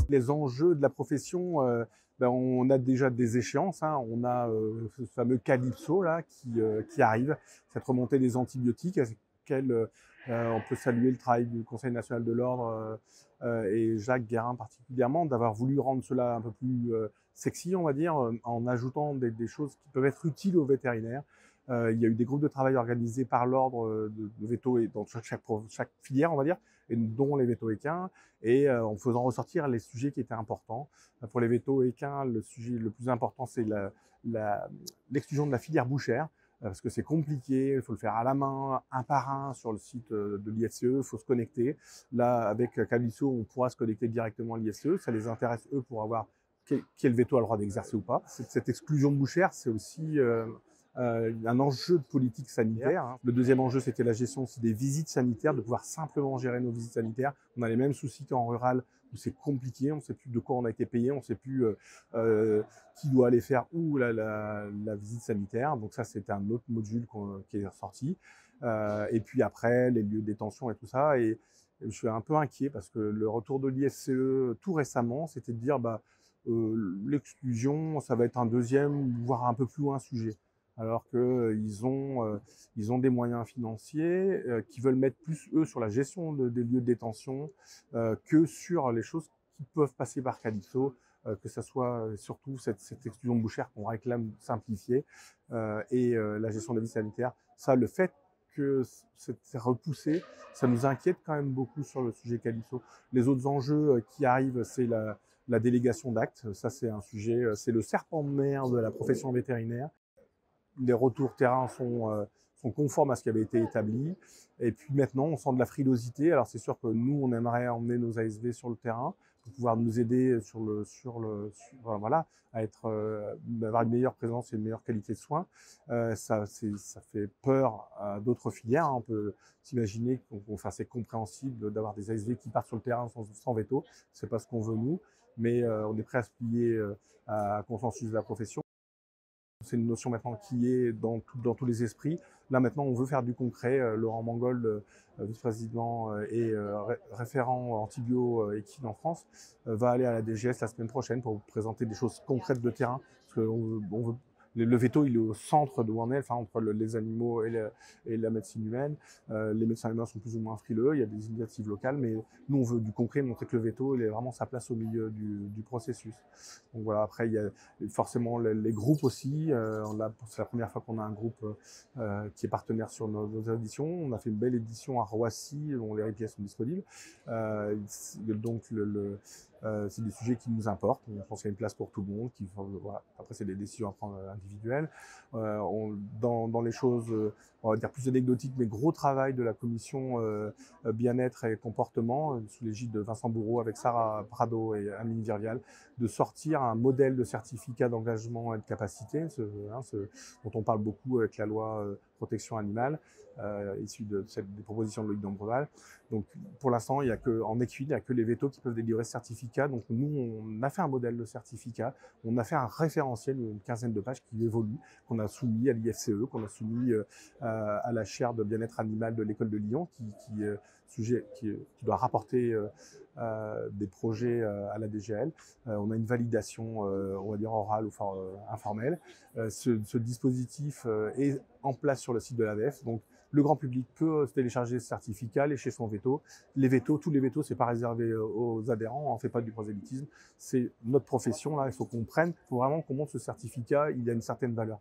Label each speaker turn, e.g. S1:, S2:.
S1: Les enjeux de la profession, on a déjà des échéances, hein. On a ce fameux Calypso là qui arrive, cette remontée des antibiotiques, avec laquelle on peut saluer le travail du Conseil national de l'ordre et Jacques Guérin particulièrement, d'avoir voulu rendre cela un peu plus sexy, on va dire, en ajoutant des choses qui peuvent être utiles aux vétérinaires. Il y a eu des groupes de travail organisés par l'ordre de veto et dans chaque filière, on va dire, et dont les vétos-équins, et en faisant ressortir les sujets qui étaient importants. Pour les vétos-équins, le sujet le plus important, c'est l'exclusion de la filière bouchère, parce que c'est compliqué, il faut le faire à la main, un par un sur le site de l'IFCE, il faut se connecter. Là, avec Calypso, on pourra se connecter directement à l'IFCE, ça les intéresse eux pour avoir quel veto a le droit d'exercer ou pas. Cette exclusion bouchère, c'est aussi un enjeu de politique sanitaire, hein. Le deuxième enjeu, c'était la gestion aussi des visites sanitaires, de pouvoir simplement gérer nos visites sanitaires. On a les mêmes soucis qu'en rural, où c'est compliqué, on ne sait plus de quoi on a été payé, on ne sait plus qui doit aller faire où la visite sanitaire. Donc ça, c'était un autre module qui est ressorti. Et puis après, les lieux de détention et tout ça. Et je suis un peu inquiet parce que le retour de l'IFCE tout récemment, c'était de dire l'exclusion, ça va être un deuxième, voire un peu plus loin sujet. Alors qu'ils ont des moyens financiers qui veulent mettre plus, eux, sur la gestion des lieux de détention que sur les choses qui peuvent passer par Calypso, que ce soit surtout cette exclusion bouchère qu'on réclame simplifiée et la gestion des vies sanitaires. Ça, le fait que c'est repoussé, ça nous inquiète quand même beaucoup sur le sujet Calypso. Les autres enjeux qui arrivent, c'est la délégation d'actes. Ça, c'est un sujet, c'est le serpent de mer de la profession vétérinaire. Les retours terrain sont conformes à ce qui avait été établi. Et puis maintenant, on sent de la frilosité. Alors c'est sûr que nous, on aimerait emmener nos ASV sur le terrain pour pouvoir nous aider voilà, à avoir une meilleure présence et une meilleure qualité de soins. Ça fait peur à d'autres filières, hein. On peut s'imaginer c'est compréhensible d'avoir des ASV qui partent sur le terrain sans veto. C'est pas ce qu'on veut nous, mais on est prêt à se plier à consensus de la profession. C'est une notion maintenant qui est dans tous les esprits. Là maintenant, on veut faire du concret. Laurent Mangold, vice-président et référent antibio-équine en France, va aller à la DGS la semaine prochaine pour présenter des choses concrètes de terrain. Parce que le veto, il est au centre de où on est, enfin, entre les animaux et la médecine humaine. Les médecins humains sont plus ou moins frileux, il y a des initiatives locales, mais nous, on veut du concret, montrer que le veto, il est vraiment sa place au milieu du processus. Donc voilà, après, il y a forcément les groupes aussi. C'est la première fois qu'on a un groupe qui est partenaire sur nos éditions. On a fait une belle édition à Roissy, dont les pièces sont disponibles. Donc, c'est des sujets qui nous importent. On pense qu'il y a une place pour tout le monde. Voilà. Après, c'est des décisions à prendre individuelles. Dans les choses, on va dire plus anecdotiques, mais gros travail de la commission bien-être et comportement, sous l'égide de Vincent Bourreau avec Sarah Prado et Amélie Virvial, de sortir un modèle de certificat d'engagement et de capacité, dont on parle beaucoup avec la loi protection animale, issue des propositions de Loïc Dombreval. Donc pour l'instant, en équine, il n'y a que les vétos qui peuvent délivrer ce certificat. Donc nous, on a fait un modèle de certificat, on a fait un référentiel, une quinzaine de pages qui évolue, qu'on a soumis à l'IFCE, qu'on a soumis à la chaire de bien-être animal de l'école de Lyon, qui doit rapporter des projets à la DGL. On a une validation, on va dire orale ou informelle. Ce dispositif est en place sur le site de l'AVF. Donc le grand public peut télécharger ce certificat, lécher son veto. Tous les vétos, c'est pas réservé aux adhérents, on ne fait pas du prosélytisme. C'est notre profession, là, il faut qu'on prenne, il faut vraiment qu'on montre ce certificat, il a une certaine valeur.